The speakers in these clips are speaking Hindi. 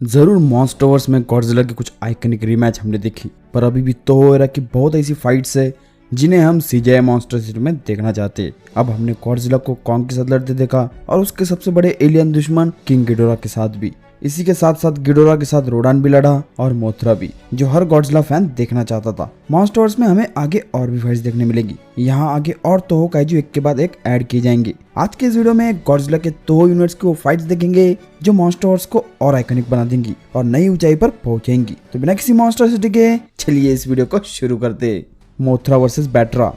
जरूर मॉन्स्टरवर्स में गॉडजिला की कुछ आइकनिक रीमैच हमने देखी, पर अभी भी तो एरा की बहुत ऐसी फाइट्स है जिन्हें हम सीजीआई मॉन्स्टर सिटी में देखना चाहते। अब हमने गॉडजिला को कॉन्ग के साथ लड़ते देखा और उसके सबसे बड़े एलियन दुश्मन किंग गिडोरा के साथ भी। इसी के साथ साथ गिडोरा के साथ रोडान भी लड़ा और मोथरा भी, जो हर गॉडजिला फैन देखना चाहता था। मॉन्स्टरवर्स में हमें आगे और भी फाइट्स देखने मिलेगी। यहाँ आगे और तोहो काइजू एक के बाद एक ऐड किए जाएंगे। आज के इस वीडियो में गॉडजिला के तोहो यूनिट्स की वो फाइट्स देखेंगे जो मॉन्स्टरवर्स को और आइकनिक बना देंगी और नई ऊंचाई पर पहुंचेंगी। तो बिना किसी मॉन्स्टर सिटी के चलिए इस वीडियो को शुरू करते। Mothra versus बैट्रा।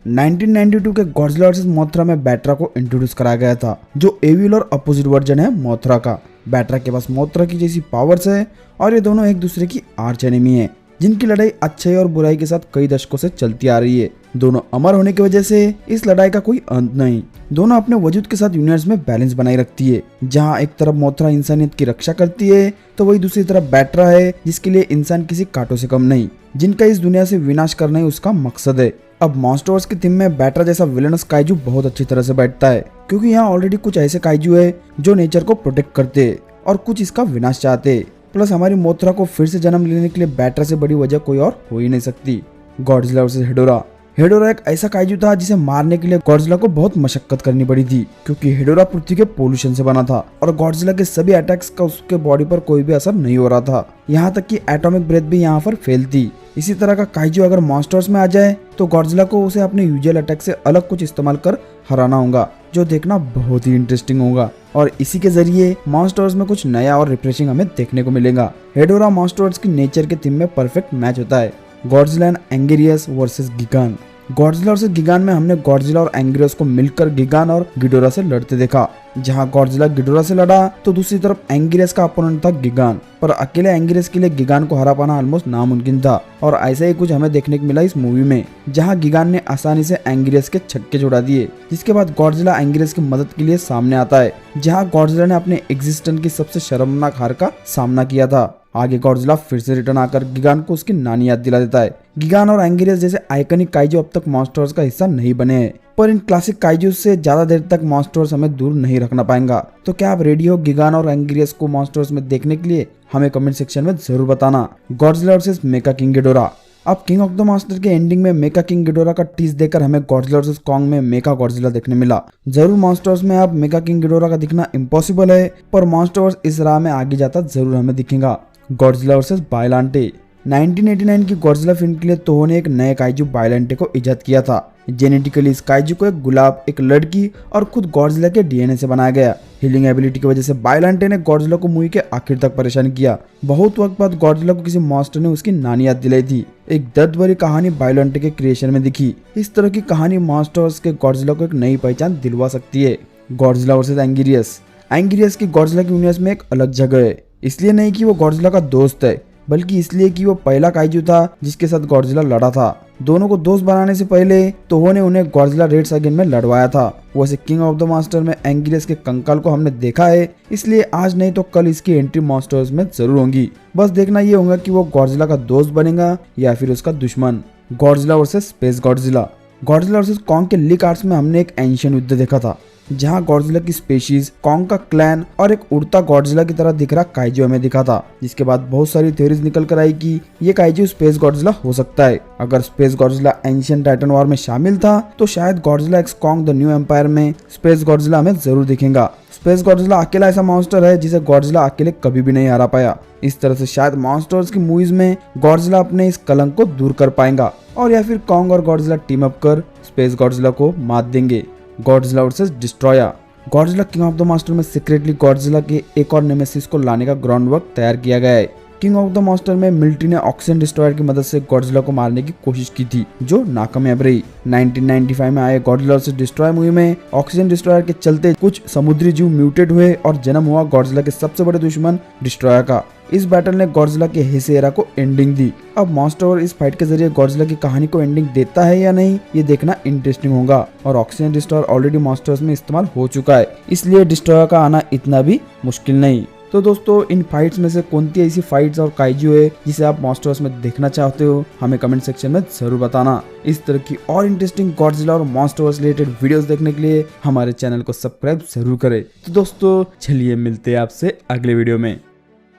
1992 के गॉडजिला वर्सेस मोथरा में बैट्रा को इंट्रोड्यूस कराया गया था, जो एविल और अपोजिट वर्जन है मोथरा का। बैट्रा के पास मोथरा की जैसी पावर्स है और ये दोनों एक दूसरे की आर्च एनिमी है, जिनकी लड़ाई अच्छाई और बुराई के साथ कई दशकों से चलती आ रही है। दोनों अमर होने की वजह से इस लड़ाई का कोई अंत नहीं। दोनों अपने वजूद के साथ यूनिवर्स में बैलेंस बनाए रखती है। जहां एक तरफ मोथरा इंसानियत की रक्षा करती है तो वही दूसरी तरफ बैट्रा है, जिसके लिए इंसान किसी कांटों से कम नहीं, जिनका इस दुनिया से विनाश करना ही उसका मकसद है। अब मॉन्स्टरवर्स की थीम में बैट्रा जैसा विलेनस काइजू बहुत अच्छी तरह से बैठता है, क्योंकि यहाँ ऑलरेडी कुछ ऐसे काइजू है जो नेचर को प्रोटेक्ट करते हैं और कुछ इसका विनाश चाहते हैं। प्लस हमारी मोथरा को फिर से जन्म लेने के लिए बैट्रा से बड़ी वजह कोई और हो ही नहीं सकती। Godzilla versus Hedorah. हेडोरा एक ऐसा काइजू था जिसे मारने के लिए गॉडजिला को बहुत मशक्कत करनी पड़ी थी, क्योंकि हेडोरा पृथ्वी के पोल्यूशन से बना था और गॉडजिला के सभी अटैक्स का उसके बॉडी पर कोई भी असर नहीं हो रहा था। यहाँ तक कि एटॉमिक ब्रेथ भी यहाँ पर फेल थी। इसी तरह का काइजू अगर मॉन्स्टर्स में आ जाए तो गॉडजिला को उसे अपने यूजुअल अटैक से अलग कुछ इस्तेमाल कर हराना होगा, जो देखना बहुत ही इंटरेस्टिंग होगा। और इसी के जरिए मॉन्स्टर्स में कुछ नया और रिफ्रेशिंग हमें देखने को मिलेगा। हेडोरा मॉन्स्टर्स की नेचर के थीम में परफेक्ट मैच होता है। Godzilla and Anguirus versus Gigan. Godzilla versus Gigan में हमने गॉडजिला और एंगेरियस को मिलकर गिगान और गिडोरा से लड़ते देखा। जहां गॉडजिला गिडोरा से लड़ा तो दूसरी तरफ एंगेरियस का अपोनेंट था गिगान, पर अकेले एंगेरियस के लिए गिगान को हरा पाना ऑलमोस्ट नामुमकिन था। और ऐसा ही कुछ हमें देखने को मिला इस मूवी में, जहां गिगान ने आसानी से एंगेरियस के छक्के छुड़ा दिए, जिसके बाद गॉडजिला एंगेरियस की मदद के लिए सामने आता है, जहां गॉडजिला ने अपने एग्जिस्टेंस की सबसे शर्मनाक हार का सामना किया था। आगे गॉडजिला फिर से रिटर्न आकर गिगान को उसकी नानी याद दिला देता है। गिगान और एंगेरियस जैसे आइकनिक काइजू अब तक मॉन्स्टर्स का हिस्सा नहीं बने हैं, पर इन क्लासिक काइजू से ज्यादा देर तक मॉन्स्टर्स हमें दूर नहीं रखना पाएगा। तो क्या आप रेडी हो गिगान और एंगेरियस को मॉन्स्टर्स में देखने के लिए? हमें कमेंट सेक्शन में जरूर बताना। गॉडजिला वर्सेस मेका किंग गिडोरा। अब किंग ऑफ द मॉन्स्टर के एंडिंग में मेका किंग गिडोरा का टीज देकर हमें गॉडजिला वर्सेस कॉन्ग में मेका गॉडजिला देखने मिला। जरूर मॉन्स्टर्स में अब मेका किंग गिडोरा का दिखना इम्पॉसिबल है, पर मॉन्स्टर्स इस राह में आगे जाता जरूर हमें दिखेगा। Godzilla versus बायलांटे। 1989 की गॉडजिला फिल्म के लिए तोहो ने एक नए काइजू बायलांटे को इजाद किया था। जेनेटिकली इस काइजू को एक गुलाब, एक लड़की और खुद गॉडजिला के डीएनए से बनाया गया। हीलिंग एबिलिटी की वजह से बायलांटे ने गॉडजिला को मूवी के आखिर तक परेशान किया। बहुत वक्त बाद गॉडजिला को किसी मॉन्स्टर ने उसकी नानी याद दिलाई थी। एक दर्द भरी कहानी बायलांटे के क्रिएशन में दिखी। इस तरह की कहानी मॉन्स्टर्स के गॉडजिला को एक नई पहचान दिलवा सकती है। Godzilla versus एंगेरियस। एंगेरियस की गॉडजिला की यूनिवर्स में एक अलग जगह है, इसलिए नहीं कि वो गॉडजिला का दोस्त है, बल्कि इसलिए कि वो पहला काइजू था जिसके साथ गॉडजिला लड़ा था। दोनों को दोस्त बनाने से पहले तोहो ने उन्हें गॉडजिला रेड्स अगेन में लड़वाया था। वैसे किंग ऑफ द मॉन्स्टर में एंगेरियस के कंकाल को हमने देखा है, इसलिए आज नहीं तो कल इसकी एंट्री मॉन्स्टर्स में जरूर होंगी। बस देखना ये होगा कि वो गॉडजिला का दोस्त बनेगा या फिर उसका दुश्मन। Godzilla versus space Godzilla. Godzilla versus Kong के लीक आर्ट्स में हमने एक एंशियंट युद्ध देखा था, जहां गॉडजिला की स्पेशीज, कॉन्ग का क्लैन और एक उड़ता गॉडजिला की तरह दिख रहा काइजू हमें दिखा था। जिसके बाद बहुत सारी थ्योरीज निकल कर आई कि ये काइजू स्पेस गॉडजिला हो सकता है। अगर space Godzilla ancient Titan war में शामिल था तो शायद Godzilla x Kong the new empire में स्पेस गॉडजिला हमें जरूर दिखेगा। स्पेस गॉडजिला अकेला ऐसा मॉन्स्टर है जिसे गॉडजिला अकेले कभी भी नहीं हरा पाया। इस तरह से शायद मॉन्स्टर्स की मूवीज में गॉडजिला अपने इस कलंक को दूर कर पाएगा, और या फिर कॉन्ग और गॉडजिला टीम अप कर स्पेस गॉडजिला को मात देंगे। Godzilla versus destroyer. Godzilla king of the monster में सीक्रेटली गॉडजिला के एक और नेमेसिस को लाने का ग्राउंड वर्क तैयार किया गया है। किंग ऑफ द मॉन्स्टर में मिलिट्री ने ऑक्सीजन डिस्ट्रॉयर की मदद से गॉडजिला को मारने की कोशिश की थी, जो नाकामयाब रही। 1995 में आए गॉडजिला वर्सेस डिस्ट्रॉयर मूवी में ऑक्सीजन डिस्ट्रॉयर के चलते कुछ समुद्री जीव म्यूटेट हुए और जन्म हुआ गॉडजिला के सबसे बड़े दुश्मन डिस्ट्रॉयर का। इस बैटल ने गॉडजिला के हिस्से एरा को एंडिंग दी। अब मॉन्स्टर इस फाइट के जरिए गॉडजिला की कहानी को एंडिंग देता है या नहीं, ये देखना इंटरेस्टिंग होगा। और ऑक्सीजन डिस्ट्रॉयर ऑलरेडी मॉन्स्टर्स में इस्तेमाल हो चुका है, इसलिए डिस्ट्रॉयर का आना इतना भी मुश्किल नहीं। तो दोस्तों, इन फाइट्स में से कौन सी ऐसी फाइट्स और काइजू है जिसे आप मॉन्स्टर्स में देखना चाहते हो, हमें कमेंट सेक्शन में जरूर बताना। इस तरह की और इंटरेस्टिंग गॉडजिला और मॉन्स्टर्स रिलेटेड वीडियोस देखने के लिए हमारे चैनल को सब्सक्राइब जरूर करें। तो दोस्तों, चलिए मिलते हैं आपसे अगले वीडियो में।